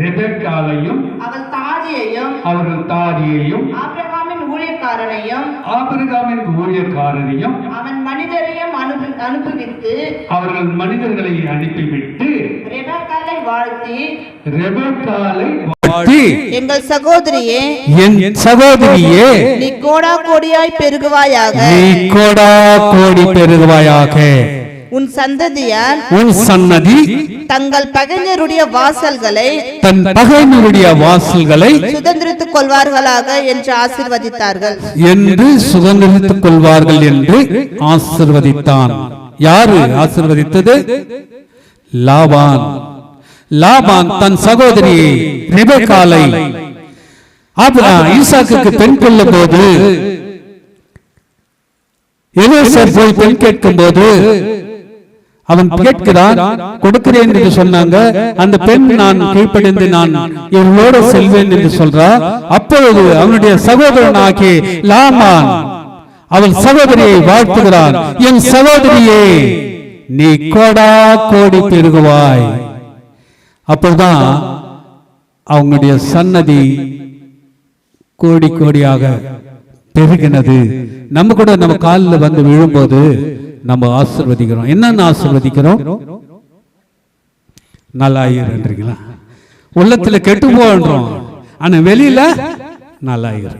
ரெபெக்காளையும் அவர்கள் தாதியையும் ஆபிரகாமின் ஊழியக்காரரையும் அவன் மனிதரையும் அனுப்பிவிட்டு அவர்கள் மனிதர்களை அனுப்பிவிட்டு ரெபெக்காளை வாழ்த்தி எங்கள் சகோதரியே, என் சகோதரியே, நீ கோடா கோடியாய் பெருகுவாயாக, நீ கோடா கோடி பெருகுவாயாக. உன் சந்ததியார், உன் சன்னதி தங்கள் பகைஞருடைய வாசல்களை தன் பகைஞருடைய வாசல்களை சுதந்திரித்துக் கொள்வார்களாக என்று ஆசீர்வதித்தார்கள் என்று சுதந்திரித்துக் கொள்வார்கள் என்று ஆசீர்வதித்தான். யாரு ஆசீர்வதித்தது? லாபான். லாபான் தன் சகோதரி ரெபெக்காளை ஈசாக்குக்கு பெண் கொள்ளும் போது எலியாசர் போய் பெண் கேட்கும் போது அவன் கேட்கிறான், கொடுக்கிறேன் என்று சொன்னாங்க. அந்த பெண் நான் கீழ்ப்படிந்து நான் இவளோடு செல்வேன் என்று சொல்றார். அப்பொழுது அவனுடைய சகோதரன் ஆகிய லாபான் அவள் சகோதரியை வாழ்த்துகிறான். என் சகோதரியே, நீ கோடா கோடி பெருகுவாய். அப்போதான் அவங்களுடைய சன்னதி கோடி கோடியாக பெருகினது. நம்ம கூட நம்ம காலில் வந்து விழும்போது நம்ம ஆசீர்வதிக்கிறோம். என்னன்னு ஆசீர்வதிக்கிறோம்? நல்லாயிருன்றீங்களா? உள்ளத்துல கெட்டு போன்றோம், ஆனா வெளியில நல்லாயிரு.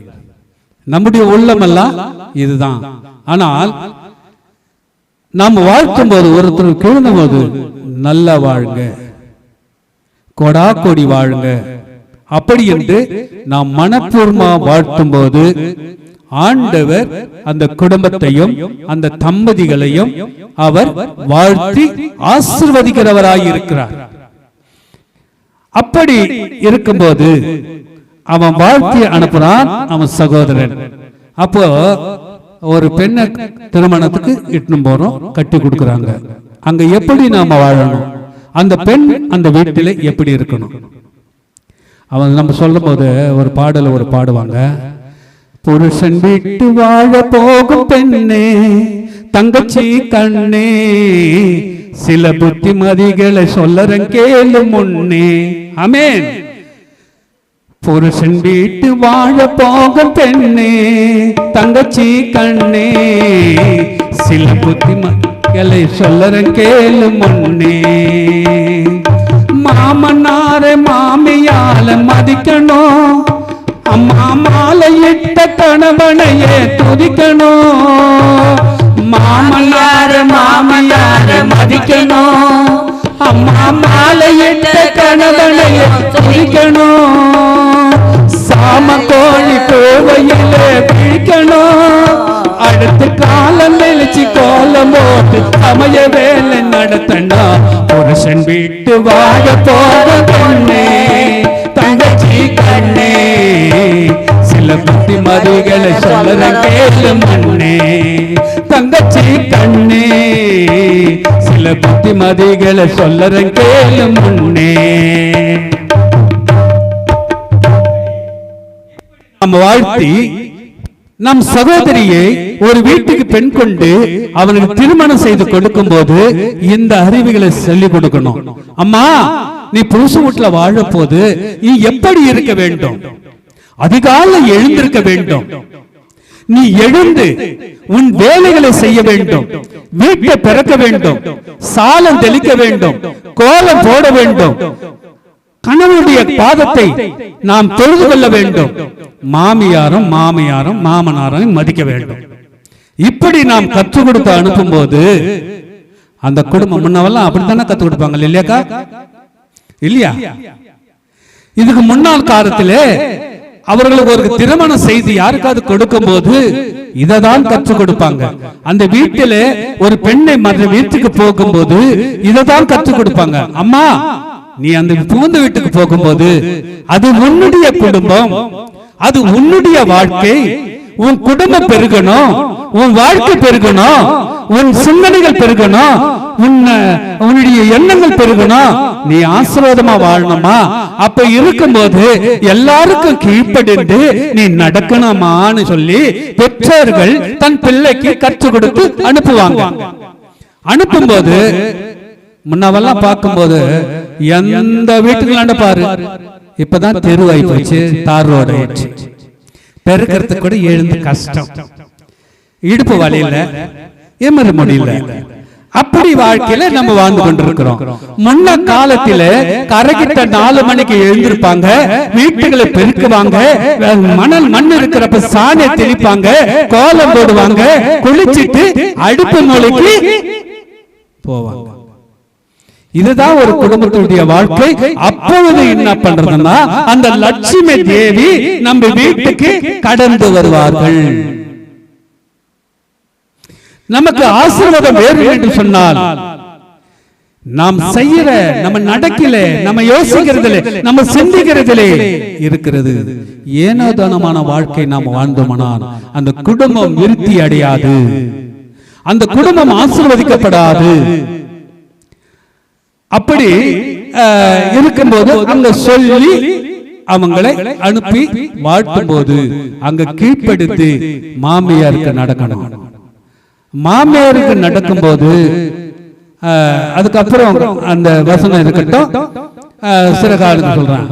நம்முடைய உள்ளமெல்லாம் இதுதான். ஆனால் நாம் வாழ்த்தும் போது, ஒருத்தர் கேளும் போது, நல்லா வாழுங்க, கோடா கோடி வாழுங்க அப்படி என்று நாம் மனப்பூர்வமா வாழ்த்தும் போது ஆண்டவர் அந்த குடும்பத்தையும் அந்த தம்பதிகளையும் அவர் வாழ்த்தி ஆசீர்வதிக்கிறவராய் இருக்கிறார். அப்படி இருக்கும்போது அவன் வாழ்த்தி அனுப்புறான் அவன் சகோதரன். அப்போ ஒரு பெண்ணை திருமணத்துக்கு இட்டுன்னு போறோம், கட்டி கொடுக்குறாங்க. அங்க எப்படி நாம வாழணும், அந்த பெண் அந்த வீட்டில் எப்படி இருக்கணும், அவன் நம்ம சொல்லும் போது ஒரு பாடல ஒரு பாடுவாங்க. புருஷன் விட்டு வாழ போகும் பெண்ணே, தங்கச்சி கண்ணே, சில புத்திமதிகளை சொல்லறன் கேளு முன்னே. ஆமென். புருஷன் வீட்டு வாழ போகும் பெண்ணே, தங்கச்சி கண்ணே, சில புத்திமதிகளை சொல்லறன் கேளு முன்னே. மாமனார மாமியால மதிக்கணும், அம்மா மாலையிட்ட கணவனையே துதிக்கணும். மாமனார மாமியார மதிக்கணும், அம்மா மாலையிட்ட கணவனையே துதிக்கணும். சாம கோழி கோவையில பிடிக்கணும், அடுத்து காலம் நெளிச்சு கோலம் போட்டு சமய வேலை நடத்தண்டா. புருஷன் வீட்டு வாழ போக கண்ணே, தங்கச்சி கண்ணே, சில புத்திமதிகளை சொல்லுற கேளு மண்ணே. தங்கச்சி கண்ணே, சில புத்திமதிகளை சொல்லுற கேளு முன்னே. நம்ம வாழ்த்தி நம் சகோதரியை ஒரு வீட்டுக்கு பெண் கொண்டு அவனுக்கு திருமணம் செய்து கொடுக்கும் போது இந்த அறிவுகளை சொல்லிக் கொடுக்கணும். அம்மா, நீ புருஷ வீட்டுல வாழ போது நீ எப்படி இருக்க வேண்டும்? அதிகாலை எழுந்திருக்க வேண்டும். நீ எழுந்து உன் வேலைகளை செய்ய வேண்டும், வீட்டை பிறக்க வேண்டும், சாலம் தெளிக்க வேண்டும், கோலம் போட வேண்டும், கணவனுடைய பாதத்தை நாம் தொழுது கொள்ள வேண்டும், மாமியாரும் மாமனாரும் மதிக்க வேண்டும். இப்படி நாம் கற்றுக் கொடுத்து அனுப்பும் போது அந்த குடும்பம் முன்னவெல்லாம் அப்படித்தானே கற்றுக் கொடுப்பாங்க இல்லையாக்கா? இல்லையா? இதுக்கு முன்னாள் காலத்திலே அவர்களுக்கு ஒரு திருமண செய்தி யாருக்காவது கொடுக்கும் போது இததான் கற்றுக் கொடுப்பாங்க. அந்த வீட்டிலே ஒரு பெண்ணை மற்ற வீட்டுக்கு போகும்போது இததான் கற்றுக் கொடுப்பாங்க. அம்மா, நீ அந்த புகுந்த வீட்டுக்கு போகும்போது அது உன்னுடைய குடும்பம், அது உன்னுடைய வாழ்க்கை, உன் குடும்பம் பெருகணும், உன் வாழ்க்கை பெருகணும், உன் சிந்தனைகள் பெருகணும், உன்னுடைய எண்ணங்கள் பெருகணும், நீ ஆசீர்வாதமா வாழணுமா. அப்ப இருக்கும்போது எல்லாருக்கும் கீழ்ப்படிந்து நீ நடக்கணுமான்னு சொல்லி பெற்றோர்கள் தன் பிள்ளைக்கு கற்றுக் கொடுத்து அனுப்புவாங்க. அனுப்பும்போது முன்னவெல்லாம் பார்க்கும்போது எந்த வீட்டுக்குள்ளாண்ட பாரு, இப்பதான் தெருவாயி போச்சு, தார் ரோடு ஆயிடுச்சு. பெருக்கிறதுக்கு கூட எழுந்து கஷ்டம், இடுப்பு வலியில எமர முடியல. அப்படி வாழ்க்கையில நம்ம வாழ்ந்து கொண்டிருக்கிறோம். முன்ன காலத்தில கரைக்கிட்ட 4 மணிக்கு எழுந்திருப்பாங்க, வீட்டுகளை பெருக்குவாங்க, மணல் மண் இருக்கிறப்ப சாணி தெளிப்பாங்க, கோலம் போடுவாங்க, குளிச்சிட்டு அடுப்பு மூலைக்கு போவாங்க. இதுதான் ஒரு குடும்பத்துடைய வாழ்க்கை. அப்பொழுது என்ன பண்றதுன்னா, அந்த லட்சுமி தேவி நம்ம வீட்டுக்கு கடந்து வருவார்கள். நமக்கு ஆசீர்வாதம் வேறு என்று சொன்னால், நாம் செய்யற, நம்ம நடக்கல, நம்ம யோசிக்கிறதுல, நம்ம சிந்திக்கிறதுலே இருக்கிறது. ஏனோதானமான வாழ்க்கை நாம் வாழ்ந்தோமானால் அந்த குடும்பம் விருத்தி அடையாது, அந்த குடும்பம் ஆசீர்வதிக்கப்படாது. அப்படி இருக்கும்போது அங்க சொல்லி அவங்களை அனுப்பி வாழ்த்தும் போது அங்க கீழ்ப்படுத்தி மாமியாருக்கு நடக்கணும். மாமியாருக்கு நடக்கும் போது அதுக்கப்புறம் அந்த வசனம் இருக்கட்டும், சில காலத்துக்கு சொல்றான்,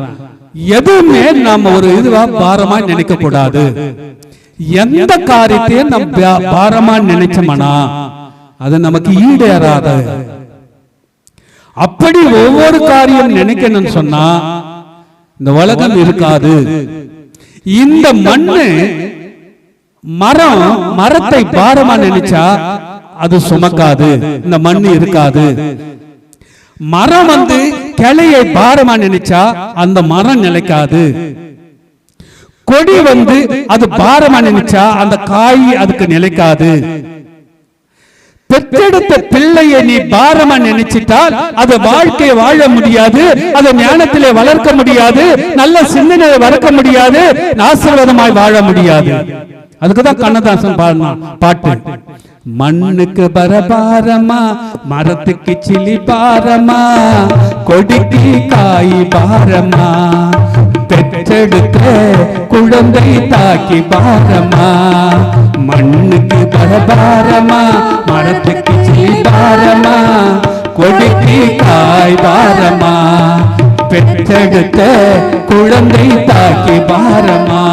எதுவுமே நாம ஒரு இதுவா பாரமா நினைக்க கூடாது. எந்த காரியத்தையும் நம்ம பாரமா நினைச்சோம்னா அது நமக்கு ஈடேறாது. அப்படி ஒவ்வொரு காரியம் நினைக்கணும்னு சொன்னா இந்த உலகம் இருக்காது. இந்த மண்ணு மரம், மரத்தை பாரமா நினைச்சா அது சுமக்காது, இந்த மண்ணு இருக்காது. மரம் கிளையை பாரமா நினைச்சா அந்த மரம் நிலைக்காது. கொடி அது பாரமா நினைச்சா அந்த காய் அதுக்கு நிலைக்காது. பெற்றெடுத்த பிள்ளையை நீ பாரமா நினைச்சிட்டால் அது வாழ்க்கையை வாழ முடியாது, அதை ஞானத்திலே வளர்க்க முடியாது, நல்ல சிந்தனையை வளர்க்க முடியாது, ஆசீர்வாதமாய் வாழ முடியாது. அதுக்குதான் கண்ணதாசன் பாட்டு, மண்ணுக்கு பரபாரமா, மரத்துக்கு சிலி பாரமா, கொடிக்கு காய் பாரமா, பெற்றெடுத்த குழந்தை தாக்கி பாரமா. மண்ணுக்கு பரபாரமா, மரத்துக்கு சிலி பாரமா, கொடிக்கு காய் பாரமா, பெற்றெடுத்த குழந்தை தாக்கி பாரமா.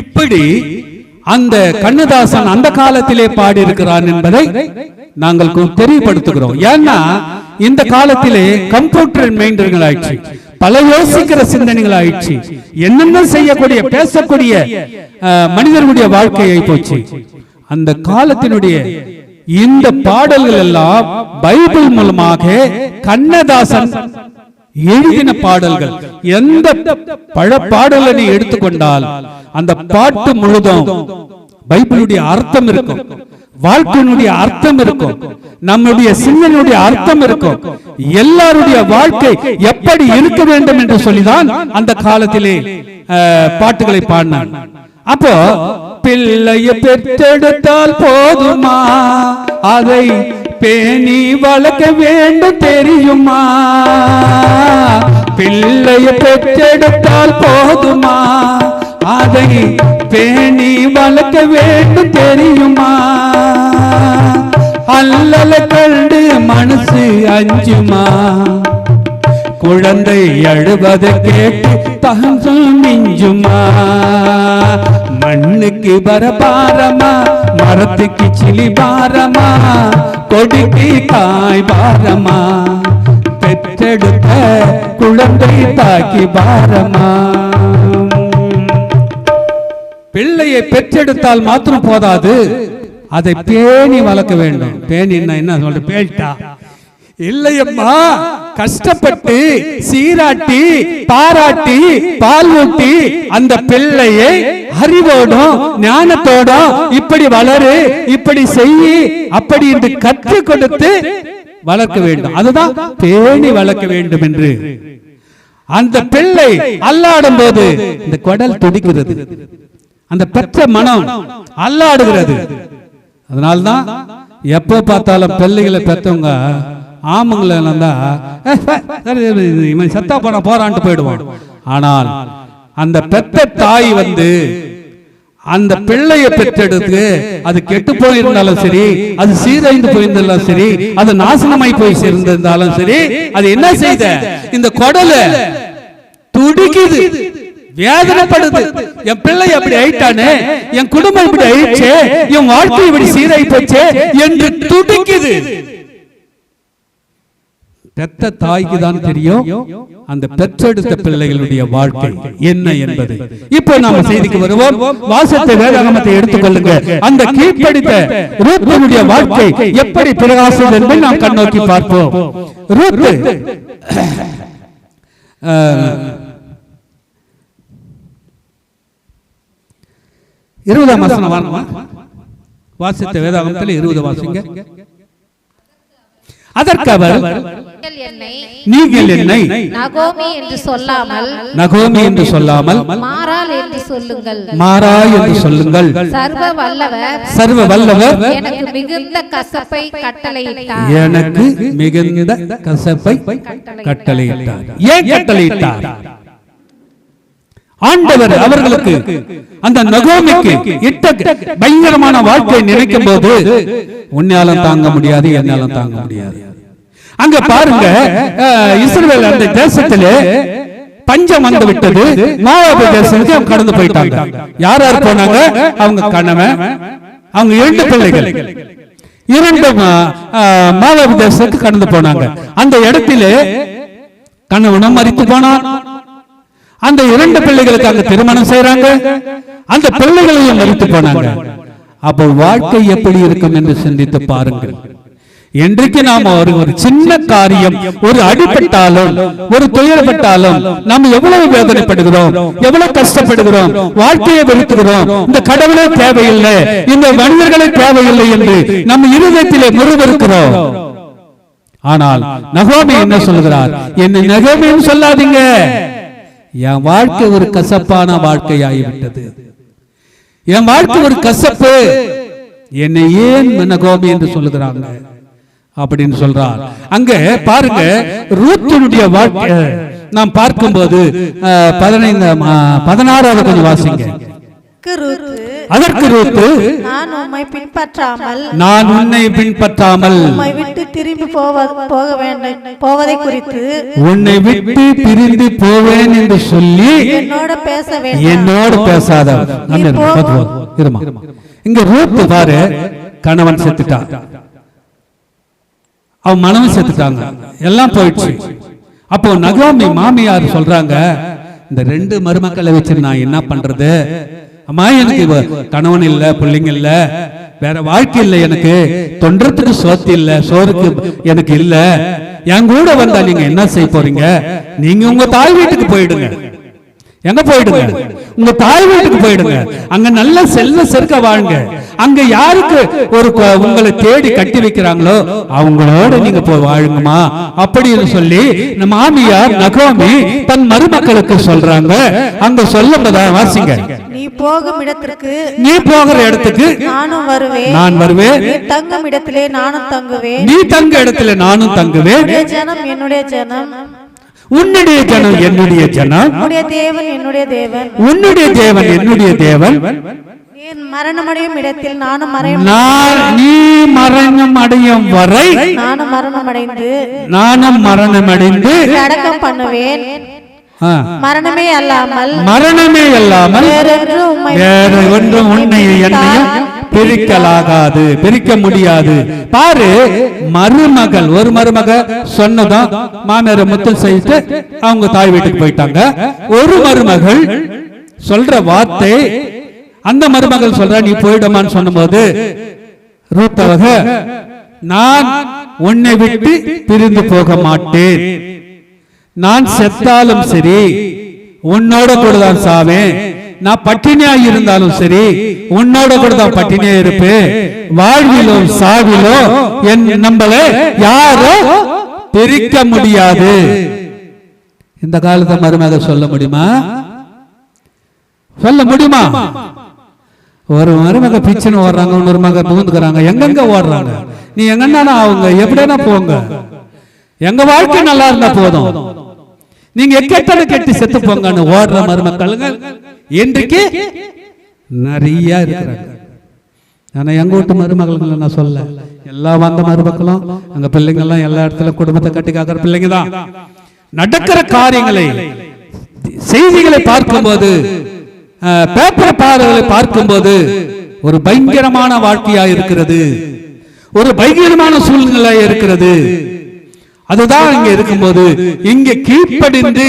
இப்படி அந்த கண்ணதாசன் அந்த காலத்திலே பாடி இருக்கிறான் என்பதை நாங்கள் தெரியப்படுத்துகிறோம். ஏன்னா இந்த காலத்திலே கம்ப்யூட்டர் மைண்டர்கள் ஆயிடுச்சு, பல யோசிக்கிற சிந்தனைகள் ஆயிடுச்சு, என்னென்ன செய்யக்கூடிய பேசக்கூடிய மனிதர்களுடைய வாழ்க்கையை போச்சு. அந்த காலத்தினுடைய இந்த பாடல்கள் எல்லாம் பைபிள் மூலமாக கண்ணதாசன் எழுதின பாடல்கள். எந்த பழ பாடலை நீ எடுத்துக்கொண்டால் அந்த பாட்டு முழுதும் பைபிளுடைய அர்த்தம் இருக்கும், வாழ்க்கையினுடைய அர்த்தம் இருக்கும், நம்முடைய சிந்தனையுடைய அர்த்தம் இருக்கும். எல்லாருடைய வாழ்க்கை எப்படி இருக்க வேண்டும் என்று சொல்லிதான் அந்த காலத்திலே பாட்டுகளை பாடினான். அப்போ பிள்ளையை பெற்றெடுத்தால் போதுமா, அதை பேணி வளர்க்க வேண்டும் தெரியுமா? பிள்ளையை பெற்றெடுத்தால் போதுமா, அதை பேணி வளர்க்க வேண்டும் தெரியுமா? அல்லல கண்டு மனசு அஞ்சுமா, குழந்தை அழுவதை கேட்டு தகவல் மிஞ்சுமா? மண்ணுக்கு பரபாரமா, மரத்துக்கு சிலி பாரமா, கொடிக்கு காய் பாரமா, பெற்றெடுத்த குழந்தை தாக்கி பாரமா. பிள்ளையை பெற்றெடுத்தால் மாத்திரம் போதாது, அதை பேணி வளர்க்க வேண்டும். பேணின்னா என்ன சொல்ற, பேட்டா இல்லையம்மா, கஷ்டப்பட்டு சீராட்டி பாராட்டி பால் ஊட்டி அந்த பிள்ளையை அறிவோடும் ஞானத்தோடும் இப்படி வளரு, இப்படி செய்யி, அப்படி என்று கற்றுக் கொடுத்து வளர்க்க வேண்டும். அதுதான் பேணி வளர்க்க வேண்டும் என்று. அந்த பிள்ளை அல்லாடும் போது இந்த குடல் துடிக்கிறது, அந்த பெற்ற மனம் அல்லாடுகிறது. அதனால்தான் எப்ப பார்த்தாலும் பிள்ளைகளை பெற்றவங்க ஆமங்களை இவன் செத்தா போன போறான்ட்டு போயிடுவான். ஆனால் அந்த பெத்த தாய் அந்த பிள்ளையை பெற்றெடுத்து அது கெட்டு போயிருந்தாலும் சரி, அது சீரைந்து போயிருந்தாலும் சரி, அது நாசனமாய் போய் சேர்ந்திருந்தாலும் சரி, அது என்ன செய்த இந்த குடலை துடிக்குது, வேதனைப்படுது. என் பிள்ளை அப்படி ஆயிட்டானே, என் குடும்பம் இப்படி ஆயிடுச்சு, என் வாழ்க்கை இப்படி சீராய் போச்சு என்று துடிக்குது. பெத்த தாய்க்கு தான் தெரியும் அந்த பெற்றெடுத்த பிள்ளைகளுடைய வாழ்க்கை என்ன என்பது. இப்போ நாம செய்திக்கு வருவோம். வாசத்தை வேதாகமத்தை எடுத்துக்கொள்ளுங்க. அந்த கீழ்ப்படித்த ரூத்தினுடைய வாழ்க்கை எப்படி பிரகாசம் என்பதை நாம் கண்ணோக்கி பார்ப்போம். ரூத் 20ஆம் வசனம் வாசித்த வேதாகமத்தில் 20 வாசிங்க. அதற்கு அவர், நீங்கள் என்னை நகோமி என்று சொல்லாமல் மாறாள் என்று சொல்லுங்கள், மாறாய் என்று சொல்லுங்கள். சர்வ வல்லவர் எனக்கு மிகுந்த கசப்பை கட்டளையிட்டார். எனக்கு மிகுந்த கசப்பை கட்டளையிட்டார். ஏன் கட்டளையிட்டார்? ஆண்டவர் அவர்களுக்கு அந்த நகோமிக்கு இட்ட பயங்கரமான வாழ்க்கை நினைக்கும் போது உன்னாலும் தாங்க முடியாது, என்னாலும் தாங்க முடியாது. அங்க பாருங்க, இஸ்ரவேல் அந்த தேசத்திலே பஞ்சம் வந்து விட்டது. மோவாபு தேசத்துக்கு அவங்க கடந்து போயிட்டாங்க. யார் யார் போனாங்க? அவங்க கணவன், அவங்க 2 பிள்ளைகள், 2 மோவாபு தேசத்துக்கு கடந்து போனாங்க. அந்த இடத்திலே கணவனும் மரித்து போனான். அந்த 2 பிள்ளைகளுக்கு அங்க திருமணம் செய்யறாங்க. அந்த பிள்ளைகளையும் மரித்து போனாங்க. அப்போ வாழ்க்கை எப்படி இருக்கும் என்று சிந்தித்து பாருங்கள். இன்றைக்கு நாம ஒரு சின்ன காரியம், ஒரு அடிபட்டாலும், ஒரு துயரப்பட்டாலும் நாம் எவ்வளவு வேதனைப்படுகிறோம், எவ்வளவு கஷ்டப்படுகிறோம், வாழ்க்கையை வெறுத்துகிறோம். இந்த கடவுளே தேவையில்லை, இந்த மனிதர்களே தேவையில்லை என்று நம்ம இருதயத்திலே முறுவெறுக்கிறோம். ஆனால் நகோமி என்ன சொல்கிறார்? என்னை நகோமின்னு சொல்லாதீங்க, என் வாழ்க்கை ஒரு கசப்பான வாழ்க்கையாகிவிட்டது, என் வாழ்க்கை ஒரு கசப்பு, என்னை ஏன் நகோமி என்று சொல்லுகிறாங்க அப்படின்னு சொல்றார். அங்க பாருங்க, ரூத்தினுடைய வாழ்க்கை நாம் பார்க்கும்போது 16வது கொஞ்சம் வாசிங்க. அதற்கு ரூத்து, நான் உம்மை பின்பற்றாமல், நான் உன்னை பின்பற்றாமல் உம்மை விட்டு திரும்பி போக வேண்டும் போவதை குறித்து, உன்னை விட்டு பிரிந்து போவேன் என்று சொல்லி என்னோடு பேசாத. இங்க ரூத்து பாரு, கணவன் செத்துட்டான், அவன் மனைவி செத்துட்டாங்க, எல்லாம் போயிடுச்சு. அப்போ நகோமி மாமியார் சொல்றாங்க, இந்த 2 மருமக்களை வச்சு நான் என்ன பண்றது? அம்மா, எனக்கு கணவன் இல்ல, பிள்ளைங்க இல்ல, வேற வாழ்க்கை இல்ல, எனக்கு தொன்றதுக்கு சோத்து இல்ல, சோறுக்கு எனக்கு இல்ல, என் கூட வந்தா நீங்க என்ன செய்ய போறீங்க? நீங்க உங்க தாய் வீட்டுக்கு போயிடுங்க. எங்க போயிடுங்க? உங்க தாய் வீட்டுக்கு போயிடுங்க. அங்க நல்ல செல்வ செருக்க வாழுங்க. அங்க யாருக்கு ஒரு உங்களை தேடி கட்டி வைக்கிறாங்களோ அவங்களோட நீங்க போய் வாழுங்கம்மா அப்படின்னு சொல்லி மாமியார் நகோமி தன் மருமக்களுக்கு சொல்றாங்க. அங்க சொல்லப்பதா வாசிங்க. நீ போகும் இடத்திற்கு, நீ போகிற இடத்துக்கு நானும் வருவேன், நான் வருவேன். நீ தங்கும் இடத்திலே நானும் தங்குவேன், நீ தங்க இடத்துல நானும் தங்குவேன். உன்னுடைய ஜனம் என்னுடைய ஜனம், உன்னுடைய ஜனம் என்னுடைய ஜனம், உன்னுடைய தேவன் என்னுடைய தேவன், உன்னுடைய தேவன் என்னுடைய தேவன். நீ மரணமடையும் இடத்தில் நானும் நீ மரணம் அடையும் வரை நானும் மரணமடைந்து அடக்கம் பண்ணுவேன். மரணமே அல்லாமல் வேற ஒன்றும் உன்னை என்னையும் பிரிக்கலாகாது, பிரிக்க முடியாது. பாரு, மருமகள், ஒரு மருமக சொன்னதான் மாமியார முத்தல் செய்து அவங்க தாய் வீட்டுக்கு போயிட்டாங்க. ஒரு மருமகள் சொல்ற வார்த்தை, அந்த மருமகள் சொல்ற நீ போயிடுமான்னு சொன்னபோது ரூத்தவக, நான் உன்னை விட்டு பிரிந்து போக மாட்டேன், நான் செத்தாலும் சரி உன்னோட கூட தான் சாவேன், நான் பட்டினியா இருந்தாலும் சரி உன்னோட கூட தான் பட்டினியா இருப்பேன், வாழ்விலோ சாவிலோ நம்மளை யாரோ பிரிக்க முடியாது. இந்த காலத்தை மருமக சொல்ல முடியுமா? சொல்ல முடியுமா? ஒரு மருமக பிச்சுன்னு ஓடுறாங்க, ஒரு மக புகுந்துக்கிறாங்க, எங்கெங்க ஓடுறாங்க. நீ எங்கன்னா அவங்க எப்படின்னா போங்க, எங்க வாழ்க்கை நல்லா இருந்தா போதும், நீங்க கெட்டது கெட்டி செத்து போங்கன்னு ஓடுற மருமக்களுங்க இன்றைக்கு நிறைய இருக்கிறாங்க. ஆனா எங்க வீட்டு மருமகளை நான் சொல்ல, எல்லா வந்த மருமக்களும் அங்க பிள்ளைங்கள்லாம் எல்லா இடத்துல குடும்பத்தை கட்டி காக்கிற பிள்ளைங்க தான். நடக்கிற காரியங்களை, செய்திகளை பார்க்கும்போது, பேப்பர் பார்வைகளை பார்க்கும்போது ஒரு பயங்கரமான வாழ்க்கையா இருக்கிறது, ஒரு பயங்கரமான சூழ்நிலை இருக்கிறது. அதுதான் இங்க இருக்கும்போது, இங்க கீழ்ப்படிந்து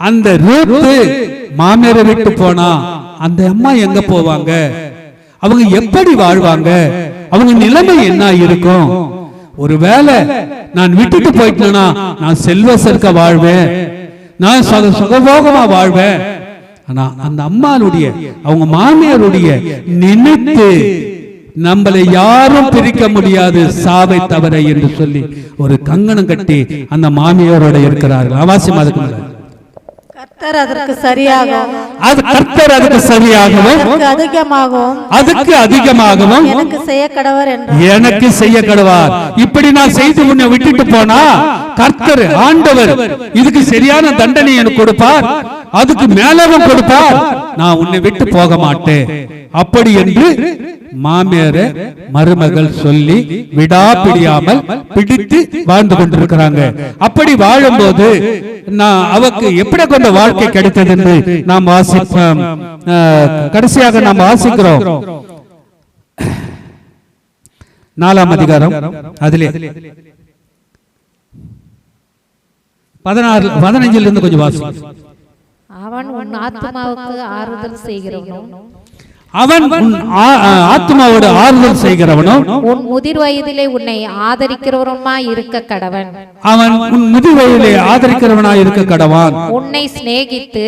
அந்த ரூத்து மாமியாரை விட்டு போனா அந்த அம்மா எங்க போவாங்க, அவங்க எப்படி வாழ்வாங்க, அவங்க நிலைமை என்ன இருக்கும்? ஒருவேளை நான் விட்டுட்டு போயிட்டேன்னா நான் செல்வ சேர்க்க வாழ்வேன், நான் சுகபோகமா வாழ்வேன். ஆனா அந்த அம்மாளுடைய, அவங்க மாமியாருடைய நினைத்து நம்மளை யாரும் பிரிக்க முடியாது சாவை தவிர என்று சொல்லி ஒரு கங்கணம் கட்டி அந்த மாமியாரோட இருக்கிறார்கள். அவசியம் அதுக்கு கர்த்தர் அதற்கு சரியாகவும், அது கர்த்தர் அதுக்கு சரியாகவும், அதுக்கு அதிகமாகவும் எனக்கு செய்ய கடவர் என்றார். எனக்கு செய்ய கடவார். இப்படி நான் செய்து உன்னை விட்டுட்டு போனா கர்த்தர் ஆண்டவர் இதுக்கு சரியான தண்டனை எனக்கு கொடுப்பார், அதுக்கு மேலவும் கொடுப்பார், நான் உன்னை விட்டு போக மாட்டேன் அப்படி என்று மாமியார மருமகள் சொல்லி விடாப்பிடியாமல் பிடித்து வாழ்ந்து கொண்டிருக்கிறாங்க. அப்படி வாழும்போது நான் அவருக்கு எப்படி கொண்ட வாழ்க்கை கிடைத்தது என்று நாம் வாசிப்போம். கடைசியாக நாம் வாசிக்கிறோம் 4ஆம் அதிகாரம், அதிலே 15 இருந்து கொஞ்சம் வாசிப்போம். அவன் உன் ஆத்துமாவுக்கு ஆறுதல் செய்கிறவனும், அவன் உன் ஆத்மாவோடு ஆறுதல் செய்கிறவனும், உன் முதிர் வயதிலே உன்னை ஆதரிக்கிறவனுமாய் இருக்க கடவன். அவன் உன் முதிர் வயதிலே ஆதரிக்கிறவனாய் இருக்க கடவான். உன்னை சிநேகித்து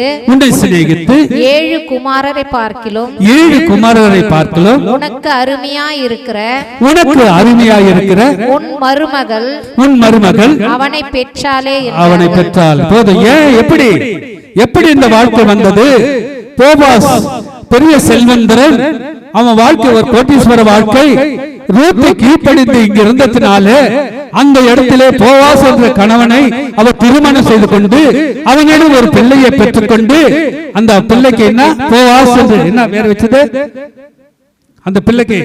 7 குமாரரை பார்க்கிலும், உனக்கு அருமையாய் இருக்கிற உன் மருமகள் அவனை பெற்றால் போதும். ஏன் எப்படி இந்த வாழ்க்கை வந்தது? போவாஸ் பெரிய செல்வந்தரன், அவன் வாழ்க்கை ஒரு கோட்டீஸ்வர வாழ்க்கை. ரூத்தை கீழ்ப்படிந்து இங்க இருந்ததினால அந்த இடத்திலே போவாஸ் என்ற கணவனை அவர் திருமணம் செய்து கொண்டு அவனிடம் ஒரு பிள்ளையை பெற்றுக்கொண்டு, அந்த பிள்ளைக்கு என்ன போவாஸ் என்று என்ன பேர் வச்சது? அந்த பிள்ளைக்கு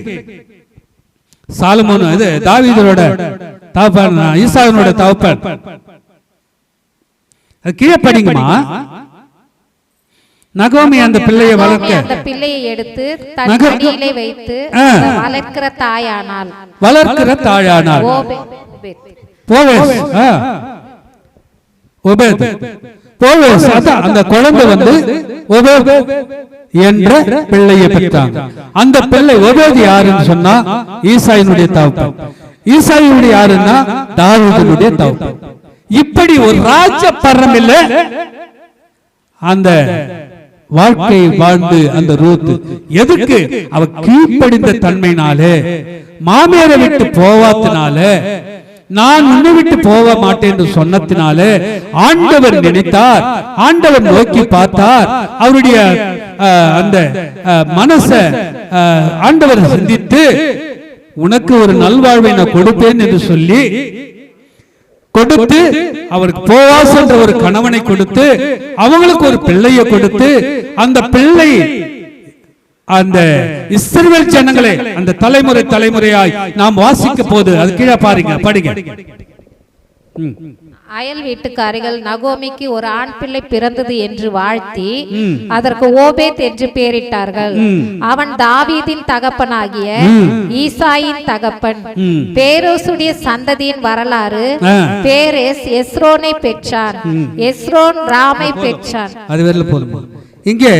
சாலமோன், இது தாவீதோட தகப்பன், ஈசாயினோட தகப்பன். அது கீழே படிங்கம்மா. நகோமி அந்த பிள்ளையை எடுத்து தன் மடியிலே வைத்து வளர்க்கிற தாயானாள். அந்த குழந்தை வந்து ஒபேத் என்ற பிள்ளையை பெற்றாங்க. அந்த பிள்ளை ஒபேத் யாருன்னு சொன்னா ஈசாயினுடைய தகப்பன். ஈசாயினுடைய யாருன்னா தாவீதுடைய தகப்பன். இப்படி ஒரு ராஜ பரம் இல்ல அந்த வாழ்க்கை வாழ்ந்து அந்த ரூத் எதுக்கு? அவ கீழ்ப்படிந்த தன்மையினாலே, மாமியாரை விட்டு போவாத்தினால, நான் உன்னை விட்டு போக மாட்டேன் என்று சொன்னதினாலே ஆண்டவர் நினைத்தார், ஆண்டவர் நோக்கி பார்த்தார். அவருடைய அந்த மனச ஆண்டவர் சிந்தித்து உனக்கு ஒரு நல்வாழ்வை நான் கொடுப்பேன் என்று சொல்லி கொடுத்து, அவருக்கு போவாஸ் என்ற ஒரு கணவனை கொடுத்து, அவங்களுக்கு ஒரு பிள்ளையை கொடுத்து, அந்த பிள்ளை அந்த இஸ்ரவேல் ஜனங்களே அந்த தலைமுறையாய் நாம் வாசிக்க போது அது கீழே பாருங்க, படிங்க. அயல் வீட்டுக்காரிகள் நகோமிக்கு ஒரு ஆண் பிள்ளை பிறந்தது என்று வாழ்த்தி அதற்கு ஓபேத் என்று பெயரிட்டார்கள். அவன் தாவீதின் தகப்பனாகிய ஈசாயின் தகப்பன். பேரோசுடைய சந்ததியின் வரலாறு: பேரேஸ் எஸ்ரோனை பெற்றான், எஸ்ரோன் ராமை பெற்றான். அது வரல போதுமா? இங்கே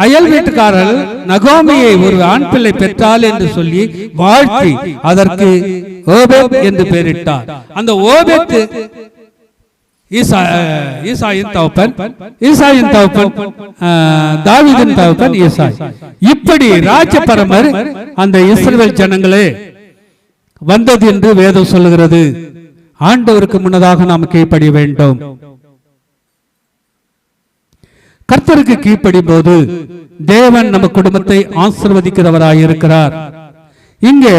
அயல் வீட்டுக்காரர் நகோமியை ஒரு ஆண் பிள்ளை பெற்றாள் என்று சொல்லி வாழ்த்தி அதற்கு ஓபேத் என்று பெயரிட்டார். அந்த ஓபேத் ஈசாயின் தகப்பன், தாவீதின் தகப்பன் ஈசாய். இப்படி ராஜபரமர் அந்த இஸ்ரவேல் ஜனங்களே வந்தது என்று வேதம் சொல்லுகிறது. ஆண்டவருக்கு முன்னதாக நாம் கீழ்ப்படிய வேண்டும். கர்த்தருக்கு கீழ்ப்படியும் போது தேவன் நம்ம குடும்பத்தை ஆசீர்வதிக்கிறவராய் இருக்கிறார். இங்கே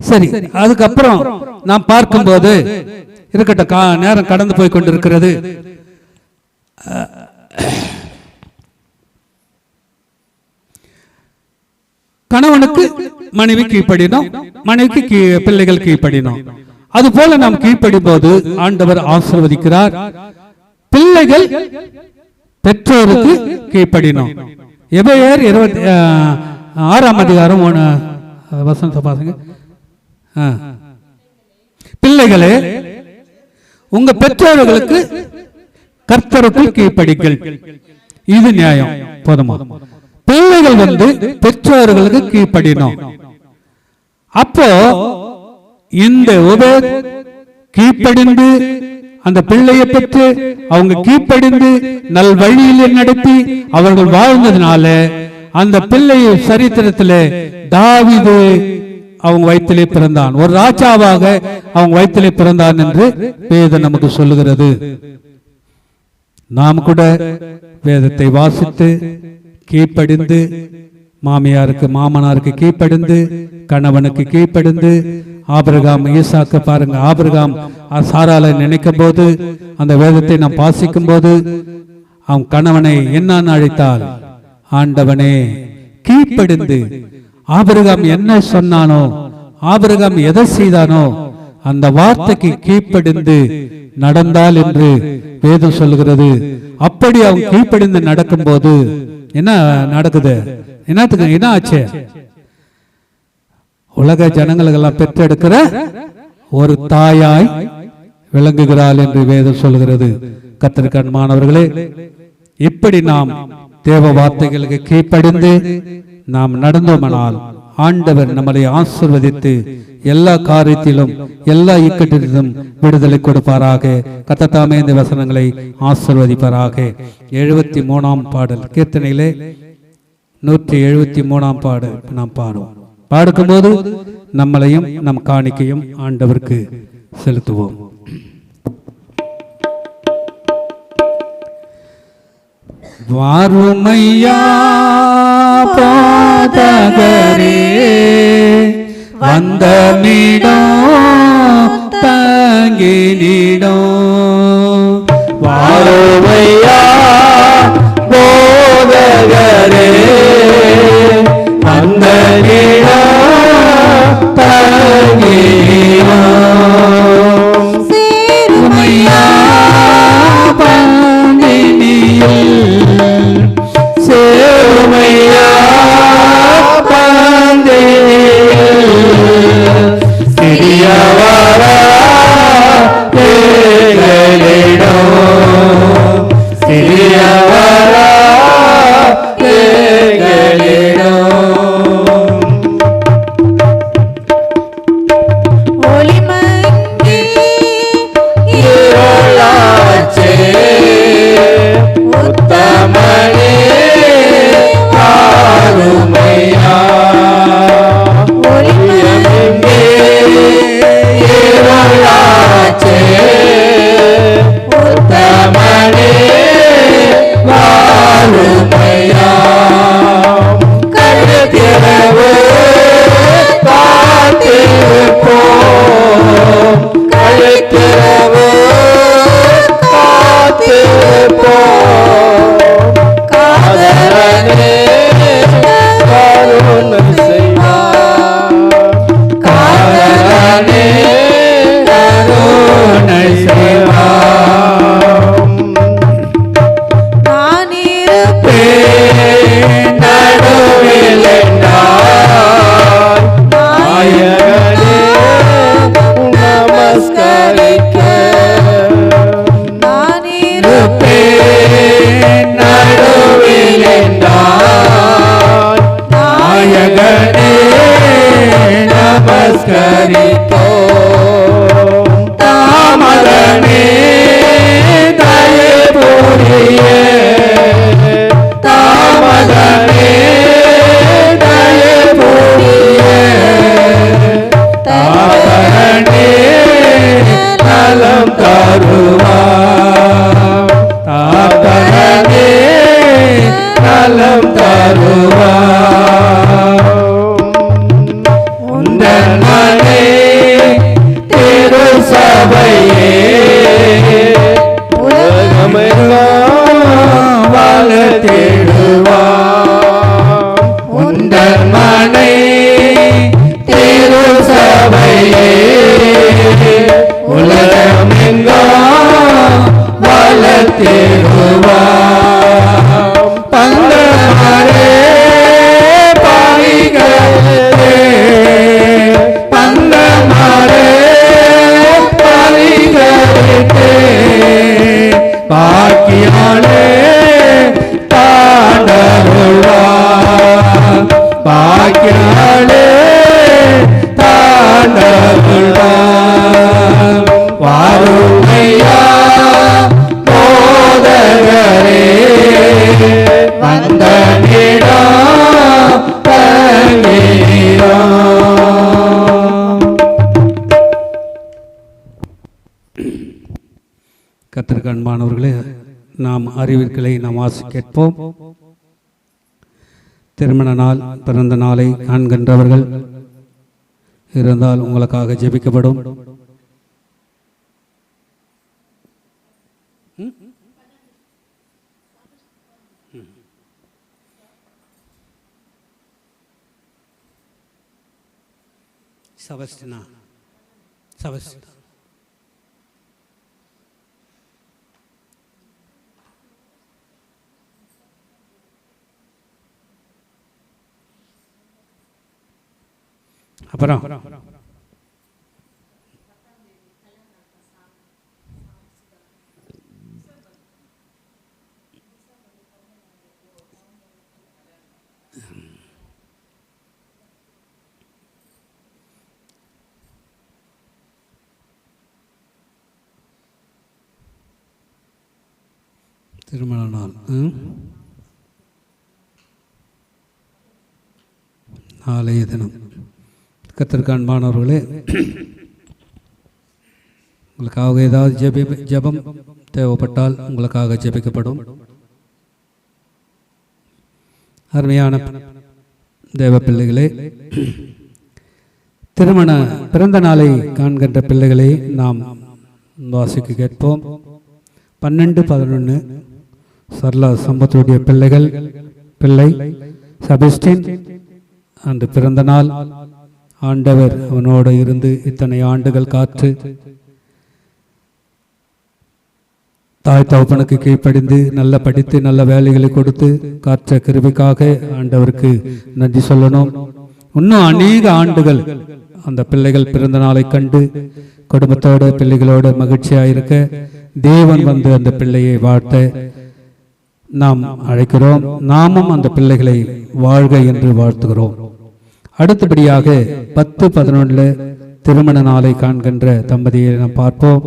சரி, அதுக்கப்புறம் நாம் பார்க்கும்போது இருக்கட்டும், நேரம் கடந்து போய் கொண்டிருக்கிறது. கணவனுக்கு மனைவி கீழ்ப்படினோம், மனைவிக்கு பிள்ளைகள் கீழ்ப்படினோம். அது போல நாம் கீழ்ப்படியும் போது ஆண்டவர் ஆசீர்வதிக்கிறார். பிள்ளைகள் பெற்றோருக்கு கீழ்ப்படினோம். எபிரேயர் 26ஆம் அதிகாரம் வசனத்தை பாருங்க. பிள்ளைகளே, உங்க பெற்றோர்களுக்கு கர்த்தருக்குள் கீழ்ப்படிங்கள், இது நியாயம். போதுமா? பிள்ளைகள் பெற்றோர்களுக்கு கீழ்ப்படினோம். அப்போ இந்த உபேத் கீழ்ப்படிந்து அந்த பிள்ளையை பெற்று அவங்க கீழ்ப்படிந்து நல் வழியில் நடத்தி அவர்கள் வாழ்ந்ததுனால அந்த பிள்ளையை சரித்திரத்திலே தாவீது அவங்க வயிற்றிலே பிறந்தான், ஒரு ராஜாவாக அவங்க வயிற்றிலே பிறந்தான் என்று வேதம் நமக்கு சொல்லுகிறது. நாம் கூட வேதத்தை வாசித்து கீழ்ப்படிந்து, மாமியாருக்கு மாமனாருக்கு கீழ்ப்படிந்து, கணவனுக்கு கீழ்ப்படிந்து, ஆபிரகாம் ஈசாக்கு பாருங்க, ஆபிரகாம் சாராளை நினைக்கும் போது அந்த வேதத்தை நாம் வாசிக்கும் போது அவன் கணவனை என்னன்னு அழைத்தால், ஆண்டவனே கீழ்ப்படிந்து ஆபிரகாம் என்ன சொன்னானோ, ஆபிரகாம் எதை செய்தானோ அந்த வார்த்தைக்கு கீழ்ப்படிந்து நடந்தால் என்று வேதம் சொல்லுகிறது. அப்படி அவன் கீழ்ப்படிந்து நடக்கும் போது என்ன நடக்குது? என்னத்துக்கு என்ன ஆச்சு? உலக ஜனங்களுக்கெல்லாம் பெற்றெடுக்கிற ஒரு தாயாய் விளங்குகிறாள் என்று வேதம் சொல்கிறது. கர்த்தருக்கு அன்பானவர்களே, இப்படி நாம் தேவ வார்த்தைகளுக்கு கீழ்ப்படிந்து நாம் நடந்தோமானால் ஆண்டவர் நம்மளை ஆசீர்வதித்து எல்லா காரியத்திலும் எல்லா இக்கட்டிலும் விடுதலை கொடுப்பாராக. கர்த்தர் தாமே இந்த வசனங்களை ஆசீர்வதிப்பாராக. 73ஆம் பாடல் கீர்த்தனையிலே 173ஆம் பாடல் நாம் பாடுவோம். பாடுக்கும்போது நம்மளையும் நம் காணிக்கையும் ஆண்டவருக்கு செலுத்துவோம். வாருமையா பாதகரே, வந்தமிடோ தங்கினிடோ. வாருமையா போதகரே, வந்தமிடோ தங்கினிடோ. சேருமையா பந்தினியில், சேருமையா பந்தினியில், சிறியவரா தேகலிடோ, சிறியவரா தேகலிடோ. ஒளிமங்கி இருளாச்சே, உத்தமனே காருமையா. ஒளிமங்கி இருளாச்சே, உத்தமனே காருமையா. கழுத்திரவு காத்திருப்போம், கழுத்திரவு காத்திருப்போம். காதலனே கருணை செய்வார், காதலனே கருணை செய்வார். நான் இருப்பேன் நடுவில் என்றார், நாயகனே நமஸ்கரிக்க. நான் இருப்பேன் நடுவில் என்றார், நாயகனே நமஸ்கரிப்போம். தாமதனே தயபுரிய, தாமதனே தயபுரிய, தாமதனே நலம் தருவார், தாமதனே நலம் தருவார். உந்தன் மனை அரணை திரு சபையே உலகமெங்கும் வளர்த்திடுவார் பந்தமாரே பாவிகளே பந்தமாரே பாவிகளே பாக்கியாலே தாண்டருள்வார் பாக்கியாலே தாண்டருள்வார் வாருமையா போதகரே வந்த நிடம் தங்கீரம். கர்த்தருக்கு அன்பானவர்களே, நாம் அறிவிற்களை நாம் வாசி கேட்போம். திருமண நாள் பிறந்த நாளை காண்கின்றவர்கள் இருந்தால் உங்களுக்காக ஜெபிக்கப்படும். சபஸ்டினா சபஸ்டினா அப்புறம் திருமண நாள் நாளைய தினம். கர்த்தருக்கு அன்பானவர்களே, உங்களுக்காக ஏதாவது ஜெபம் தேவைப்பட்டால் உங்களுக்காக ஜெபிக்கப்படும். அருமையான தேவ பிள்ளைகளே, திருமண பிறந்த நாளை காண்கின்ற பிள்ளைகளை நாம் வாசிக்க கேட்போம். 12-11 சரளா சம்பத்துடைய பிள்ளை செபஸ்டின் அன்று பிறந்த நாள். ஆண்டவர் அவனோடு இருந்து இத்தனை ஆண்டுகள் காற்று தாய் தகப்பனுக்கு கீழ்ப்படிந்து நல்ல படித்து நல்ல வேலைகளை கொடுத்து காற்ற கிருபைக்காக ஆண்டவருக்கு நன்றி சொல்லணும். இன்னும் அநேக ஆண்டுகள் அந்த பிள்ளைகள் பிறந்த நாளை கண்டு குடும்பத்தோட பிள்ளைகளோட மகிழ்ச்சியாயிருக்க தேவன் வந்து அந்த பிள்ளையை வாழ்த்த நாம் அழைக்கிறோம். நாமும் அந்த பிள்ளைகளை வாழ்க என்று வாழ்த்துகிறோம். அடுத்தபடியாக 10-11 திருமண நாளை காண்கின்ற தம்பதியை நாம் பார்ப்போம்.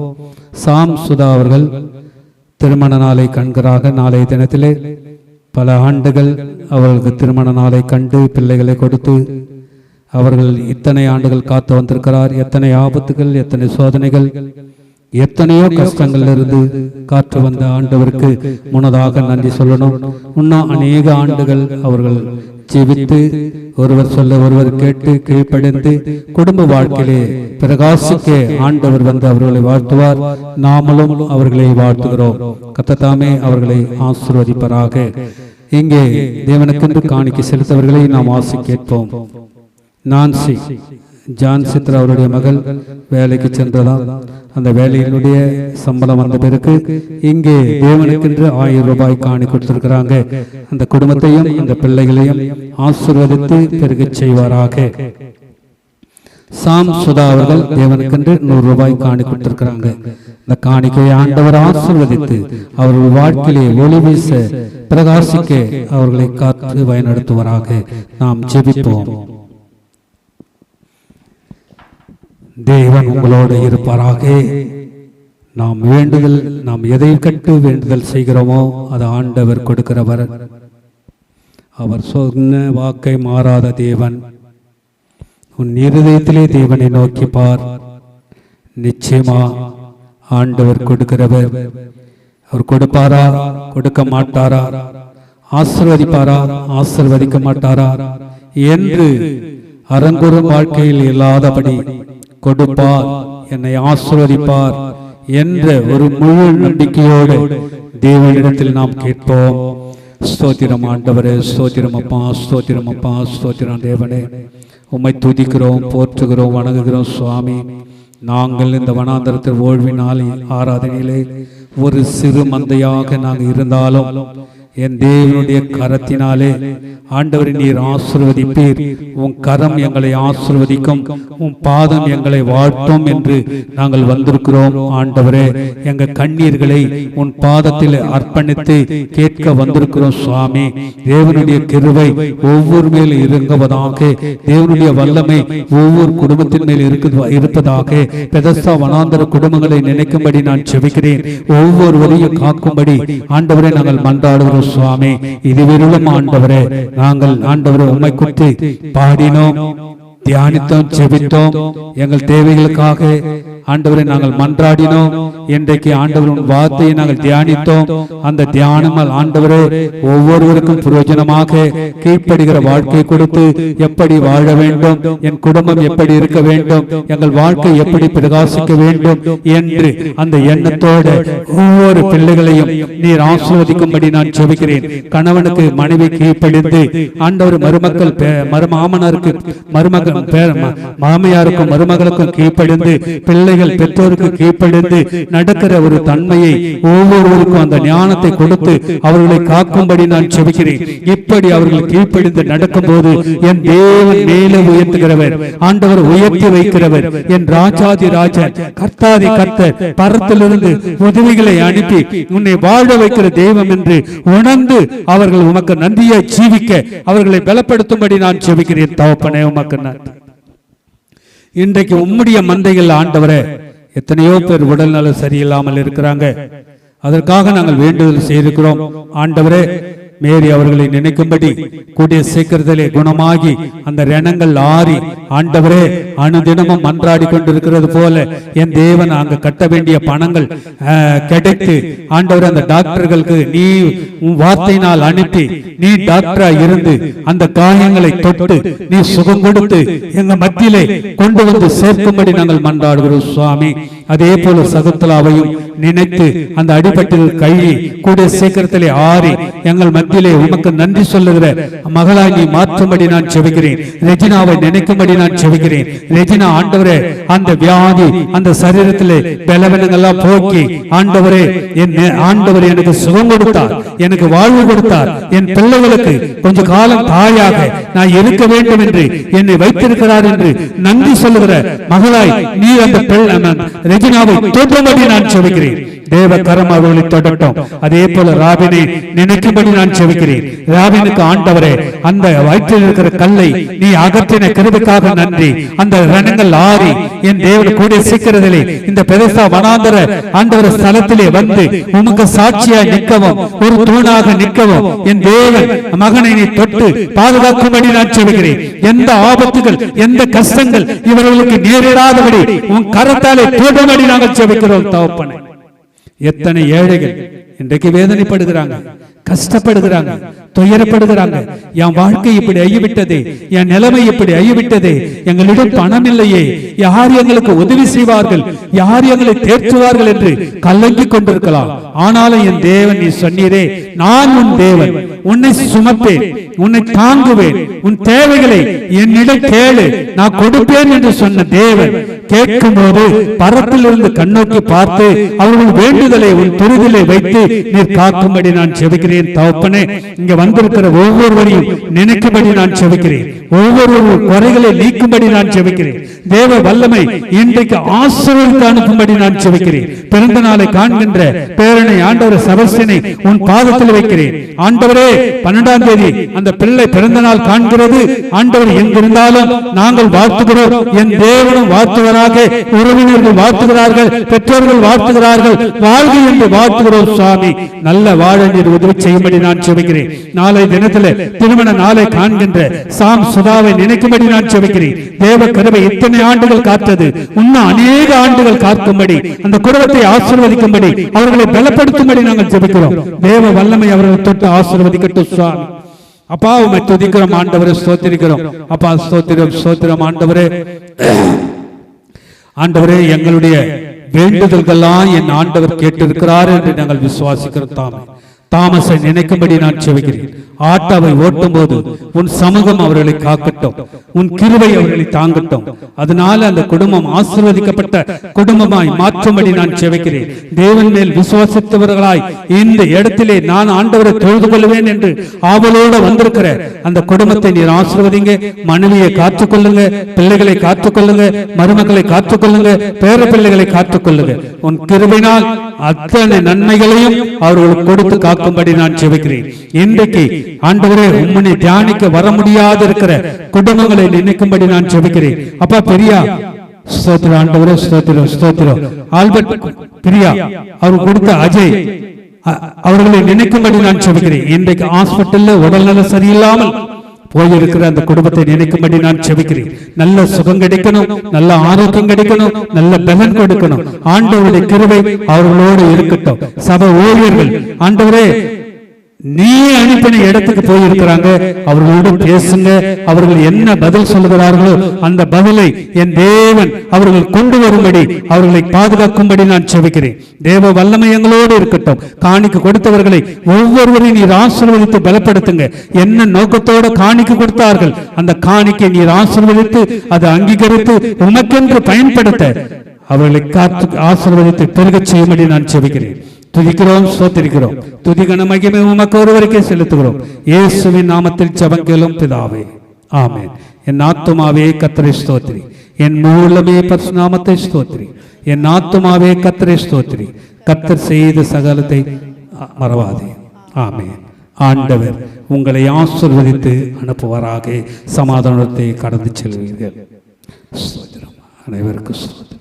சாம் சுதா அவர்கள் திருமண நாளை காண்கிறார்கள். நாளைய தினத்திலே பல ஆண்டுகள் அவர்களுக்கு திருமண நாளை கண்டு பிள்ளைகளை கொடுத்து அவர்கள் இத்தனை ஆண்டுகள் காத்து வந்திருக்கிறார். எத்தனை ஆபத்துகள், எத்தனை சோதனைகள், எத்தனையோ கஷ்டங்கள் இருந்து காற்று வந்த ஆண்டவருக்கு முன்னதாக நன்றி சொல்லணும். இன்னும் அநேக ஆண்டுகள் அவர்கள் ஜீவித்து ஒருவர் சொல்ல ஒருவர் கேட்டு கீழ்ப்படைந்து குடும்ப வாழ்க்கையிலே பிரகாசிக்க ஆண்டவர் வந்து அவர்களை வாழ்த்துவார். நாமளும் அவர்களை வாழ்த்துகிறோம். கர்த்தர் அவர்களை ஆசீர்வதிப்பாராக. இங்கே தேவனுக்கென்று காணிக்கை செலுத்தவர்களை நாம் ஆசி கேட்போம். நான்சி ஜான் சித்ரா அவருடைய மகள் வேலைக்கு சென்றதால் அந்த வேலையினுடைய சம்பளம் வந்த பிறகு இங்கே தேவனுக்கென்று 1000 ரூபாய் காணி கொடுத்திருக்கிறாங்க. அந்த குடும்பத்தையும் அந்த பிள்ளைகளையும் ஆசீர்வதித்து பெருகச் செய்வாராக. சாம் சுதா அவர்கள் தேவனுக்கென்று 100 ரூபாய் காணி கொடுத்திருக்கிறாங்க. இந்த காணிக்கையை ஆண்டவர் ஆசீர்வதித்து அவர்கள் வாழ்க்கையிலே ஒளி வீச பிரகாசிக்க அவர்களை காத்து வழிநடத்துவாராக. நாம் ஜெபிப்போம். தேவன் உங்களோடு இருப்பாராக. நாம் எதை கட்டு வேண்டுதல் செய்கிறோமோ அது ஆண்டவர் கொடுக்கிறவர். அவர் சொன்ன வாக்கை மாறாத தேவன். உன் இருதயத்திலே தேவனை நோக்கி பார். நிச்சயமா ஆண்டவர் கொடுக்கிறவர். அவர் கொடுப்பாரா, கொடுக்க மாட்டாரா, ஆசீர்வதிப்பாரா, ஆசீர்வதிக்க மாட்டாரா என்று அரங்குறும் வாழ்க்கையில் இல்லாதபடி கொடுப்பார், என்னை ஆசீர்வதிப்பார் என்ற ஒரு முழு நம்பிக்கையோடு தேவனிடத்தில் நாம் கேட்போம். ஸ்தோத்திரம் ஆண்டவரே, ஸ்தோத்திரம் அப்பா, ஸ்தோத்திரம் அப்பா, ஸ்தோத்திரம் தேவனே. உம்மை துதிக்கிறோம், போற்றுகிறோம், வணங்குகிறோம் சுவாமி. நாங்கள் இந்த வனாந்தரத்தில் ஓய்வினால் ஆராதனையிலே ஒரு சிறு மந்தையாக நாங்கள் இருந்தாலும் என் தேவனுடைய கரத்தினாலே ஆண்டவரை நீர் ஆசீர்வதிப்பீர். உன் கரம் எங்களை ஆசீர்வதிக்கும், உன் பாதம் எங்களை வாழ்த்தும் என்று நாங்கள் வந்திருக்கிறோம். ஆண்டவரே, எங்கள் கண்ணீர்களை உன் பாதத்தில் அர்ப்பணித்து கேட்க வந்திருக்கிறோம் சுவாமி. தேவனுடைய கிருபை ஒவ்வொரு மேல் இறங்குவதாக, தேவனுடைய வல்லமை ஒவ்வொரு குடும்பத்தின் மேல் இருப்பதாக. பெதஸ்தா வனாந்தர குடும்பங்களை நினைக்கும்படி நான் செபிக்கிறேன். ஒவ்வொருவரையும் காக்கும்படி ஆண்டவரை நாங்கள் மன்றாடுகிறோம் சுவாமி. இதுவரையிலும் ஆண்டவரே, நாங்கள் ஆண்டவரை உம்மை குறித்து பாடினோம், தியானித்தோம், ஜெபித்தோம். எங்கள் தேவைகளுக்காக ஆண்டவரை நாங்கள் மன்றாடினோம். இன்றைக்கு ஆண்டவரின் வார்த்தையை நாங்கள் தியானித்தோம். அந்த தியானமால் ஆண்டவரே ஒவ்வொருவருக்கும் பிரயோஜனமாக கீழ்ப்படுகிற வாழ்க்கை கொடுத்து எப்படி வாழ வேண்டும், என் குடும்பம் எப்படி இருக்க வேண்டும், எங்கள் வாழ்க்கை எப்படி பிரகாசிக்க வேண்டும் என்று அந்த எண்ணத்தோடு ஒவ்வொரு பிள்ளைகளையும் நீர் ஆசீர்வதிக்கும்படி நான் ஜெபிக்கிறேன். கணவனுக்கு மனைவி கீழ்ப்படிந்து ஆண்டவர் மருமக்கள் மாமனாருக்கு மருமகள் மாமியாருக்கும் மருமகளுக்கும் கீழ்ப்படிந்து பிள்ளைகள் பெற்றோருக்கு கீழ்ப்படிந்து நடக்கிற ஒரு தன்மையை ஒவ்வொருவருக்கும் அந்த ஞானத்தை கொடுத்து அவர்களை காக்கும்படி நான் செபிக்கிறேன். இப்படி அவர்கள் கீழ்ப்படிந்து நடக்கும் போது என் தேவன் மேலே உயர்த்துகிறவர், ஆண்டவர் உயர்த்தி வைக்கிறவர், என் ராஜாதி ராஜன் கர்த்தாதி கர்த்தர் பரத்திலிருந்து உதவிகளை அனுப்பி உன்னை வாழ வைக்கிற தெய்வம் என்று உணர்ந்து அவர்கள் உமக்கு நன்றியை ஜீவிக்க அவர்களை பலப்படுத்தும்படி நான் செபிக்கிறேன். தகப்பனே, உமக்கு நன்றி. இன்றைக்கு உம்முடைய மந்தைகள் ஆண்டவரே, எத்தனையோ பேர் உடல்நல சரியில்லாமல் இருக்கிறாங்க. அதற்காக நாங்கள் வேண்டுதல் செய்திருக்கிறோம். ஆண்டவரே, மேரி அவர்களை நினைக்கும்படி கூடிய சீக்கிரத்திலே குணமாகி அந்த ரணங்கள் ஆறி ஆண்டவரே அனுதினமும் மன்றாடி கொண்டிருக்கிறது போல என் தேவன் அங்கு கட்ட வேண்டிய பணங்கள் கிடைத்து ஆண்டவரே அந்த டாக்டர்களுக்கு நீ உன் வார்த்தையினால் அனுப்பி நீ டாக்டரா இருந்து அந்த காயங்களை தொட்டு நீ சுகம் கொடுத்து எங்க மத்தியிலே கொண்டு வந்து சேர்க்கும்படி நாங்கள் மன்றாடுகிறோம் சுவாமி. அதே போல சகுந்தலாவையும் நினைத்து அந்த அடிபட்டில் கையை கூடிய சீக்கிரத்திலே ஆறி எங்கள் மத்தியிலே உமக்கு நன்றி சொல்லுகிற மகளாய் நீ மாற்றும்படி நான் செபிக்கிறேன். ரெஜினாவை நினைக்கும்படி நான் செபிக்கிறேன். ரெஜினா ஆண்டவரே அந்த வியாதி அந்த சரீரத்திலே பலவீனங்கள்லாம் போக்கி ஆண்டவரே ஆண்டவரே எனக்கு சுகம் கொடுத்தார், எனக்கு வாழ்வு கொடுத்தார், என் பிள்ளைகளுக்கு கொஞ்ச காலம் தாயாக நான் இருக்க வேண்டும் என்று என்னை வைத்திருக்கிறார் என்று நன்றி சொல்லுகிற மகளாய் நீ அந்த ரெஜினாவை தோற்றும்படி நான் செபிக்கிறேன். தேவ கரம் அவர்களை தொடட்டும். அதே போல ராபினை நினைக்கும்படி நான் செபிக்கிறேன். ராபினுக்கு ஆண்டவரே அந்த வயிற்றில் இருக்கிற கல்லை நீ அகற்றின கிருபைக்காக நன்றி. அந்த ரணங்கள் ஆறி என் தேவன் கூடிய சீக்கிரத்திலே இந்த பெதஸ்தா வனாந்தர ஆண்டவர் ஸ்தலத்திலே வந்து உமக்கு சாட்சியாய் நிற்கவும் ஒரு தூணாக நிற்கவும் என் தேவன் மகனை நீ தொட்டு பாதுகாக்கும்படி நான் செபிக்கிறேன். எந்த ஆபத்துகள் எந்த கஷ்டங்கள் இவர்களுக்கு நேரிடாதபடி உன் கரத்தாலே தோடும்படி நாங்கள் செபிக்கிறோம். தகப்பனே, எத்தனை ஏழைகள் இன்றைக்கு வேதனைப்படுகிறாங்க, கஷ்டப்படுகிறாங்க, துயரப்படுகிறாங்க. என் வாழ்க்கை இப்படி ஐயவிட்டதே, என் நிலைமை இப்படி ஐயவிட்டதே, எங்களிடம் பணம் இல்லையே, யார் எங்களுக்கு உதவி செய்வார்கள், யார் எங்களை தேற்றுவார்கள் என்று கலங்கிக் கொண்டிருக்கலாம். ஆனாலும் என் தேவன் நீ சொன்னீரே, நான் உன் தேவன், உன்னை சுமப்பேன், உன்னை தாங்குவேன், உன் தேவைகளை என்னிடம் கேளு, நான் கொடுப்பேன் என்று சொன்ன தேவன் கேட்கும் போது பரப்பிலிருந்து கண்ணோக்கி பார்த்து அவர்கள் வேண்டுதலை உன் துருதிலே வைத்து நீர் காக்கும்படி நான் செபிக்கிறேன். தகப்பனே, இங்க வந்திருக்கிற ஒவ்வொருவரையும் நினைக்கும்படி நான் செபிக்கிறேன். ஒவ்வொருவரும் குறைகளை நீக்கும்படி நான் செபிக்கிறேன். தேவ வல்லமை இன்றைக்கு ஆசீர்வதித்து அனுப்பும்படி நான் செபிக்கிறேன். பிறந்த நாளை காண்கின்ற பேரனை ஆண்டவர் செபஸ்தியனை உன் பாதத்தில் வைக்கிறேன். ஆண்டவரே, 12ஆம் தேதி அந்த பிள்ளை பிறந்த நாள் காண்கிறது. ஆண்டவர் எங்கிருந்தாலும் நாங்கள் வாழ்த்துகிறோம். என் தேவனும் வாழ்த்துகிறார், உறவினர்கள் வாழ்த்துகிறார்கள், பெற்றோர்கள் வாழ்த்துகிறார்கள், வாழ்க என்று வாழ்த்துகிறோம் சுவாமி. நல்ல வாழ நீர் உதவி செய்யும்படி நான் செபிக்கிறேன். நாளை தினத்தில் திருமண நாளை காண்கின்ற சாம் சுதாவை நினைக்கும்படி நான் செபிக்கிறேன். தேவ கிருபை இத்தனை ஆண்டுகள் காத்தது, இன்னும் அநேக ஆண்டுகள் காக்கும்படி அந்த குடும்பத்தை ஆசீர்வதிக்கும்படி அவர்களை பலப்படுத்தும்படி நாங்கள் செபிக்கிறோம். தேவ வல்லமை அவர்கள் தொட்டு ஆசீர்வதிக்கட்டும் சுவாமி. அப்பா, உம்மை துதிக்கிறோம் ஆண்டவரே, ஸ்தோத்திரிக்கிறோம் அப்பா. ஸ்தோத்திரம் ஸ்தோத்திரம் ஆண்டவரே. ஆண்டவரே, எங்களுடைய வேண்டுதல்கள்லாம் என் ஆண்டவர் கேட்டிருக்கிறார் என்று நாங்கள் விசுவாசிக்கிறோம். தாமஸை நினைக்கும்படி நான் செவிக்கிறேன். ஆட்டாவை ஓட்டும் போது உன் சமூகம் அவர்களை காக்கட்டும், உன் கிருபை அவர்களை தாங்கட்டும். அதனால அந்த குடும்பம் ஆசீர்வதிக்கப்பட்ட குடும்பமாய் மாற்றும்படி நான் செவிக்கிறேன். தேவன் மேல் விசுவாசித்தவர்களாய் இந்த இடத்திலே நான் ஆண்டவரை தொழுது கொள்வேன் என்று ஆவலோடு வந்திருக்கிற அந்த குடும்பத்தை நீர் ஆசீர்வதிங்க. மனைவியை காத்துக்கொள்ளுங்க, பிள்ளைகளை காத்துக்கொள்ளுங்க, மருமக்களை காத்துக்கொள்ளுங்க, பேர பிள்ளைகளை காத்துக்கொள்ளுங்க. உன் கிருபையினால் அத்தனை நன்மைகளையும் அவர்களுக்கு கொடுத்து காக்கும்படி நான் செபிக்கிறேன். இன்றைக்கு ஆண்டவரே உம்மை தியானிக்க வர முடியாது இருக்கிற குடும்பங்களை நினைக்கும்படி நான் செபிக்கிறேன். அப்பா பெரியா ஸ்தோத்திரம் ஆண்டவரே, ஸ்தோத்திரம் ஸ்தோத்திரம். ஆல்பர்ட் பிரியா அவர் கொடுத்த அஜய் அவர்களை நினைக்கும்படி நான் செபிக்கிறேன். இன்றைக்கு ஹாஸ்பிட்டல்ல உடல்நல சரியில்லாமல் போயிருக்கிற அந்த குடும்பத்தை நினைக்கும்படி நான் செபிக்கிறேன். நல்ல சுகம் கிடைக்கணும், நல்ல ஆரோக்கியம் கிடைக்கணும், நல்ல பலன் கொடுக்கணும். ஆண்டவருடைய கிருபை அவர்களோடு இருக்கட்டும். சபை ஊழியர்கள் ஆண்டவரே நீ அனுப்பின இடத்துக்கு போயிருக்கிறாங்க, அவர்களோடு பேசுங்க. அவர்கள் என்ன பதில் சொல்லுகிறார்களோ அந்த பதிலை என் தேவன் அவர்கள் கொண்டு வரும்படி அவர்களை பாதுகாக்கும்படி நான் செபிக்கிறேன். தேவ வல்லமை எங்களோடு இருக்கட்டும். காணிக்கு கொடுத்தவர்களை ஒவ்வொருவரையும் நீர் ஆசீர்வதித்து பலப்படுத்துங்க. என்ன நோக்கத்தோடு காணிக்கு கொடுத்தார்கள் அந்த காணிக்கை நீர் ஆசீர்வதித்து அதை அங்கீகரித்து உமக்கென்று பயன்படுத்த அவர்களை காத்து ஆசீர்வதித்து பெருகச் செய்யும்படி நான் செபிக்கிறேன். துதிக்கிறோம், ஸ்தோத்திரிக்கிறோம். துதிகன மகிமை உமக்கு ஒருவருக்கே செலுத்துகிறோம். இயேசுவின் நாமத்தில் ஜெபம் கேளும் பிதாவே, ஆமென். என் ஆத்துமாவே கர்த்தரை ஸ்தோத்திரி, என் மூலமே பரிசுத்த நாமத்தை ஸ்தோத்திரி. என் ஆத்துமாவே கர்த்தரை ஸ்தோத்திரி, கர்த்தர் செய்த சகலத்தை மறவாதே. ஆமென். ஆண்டவர் உங்களை ஆசீர்வதித்து அனுப்புவாராக. சமாதானத்தை கடந்து செல்வீர்கள். ஸ்தோத்திரம். அனைவருக்கும் ஸ்தோத்திரம்.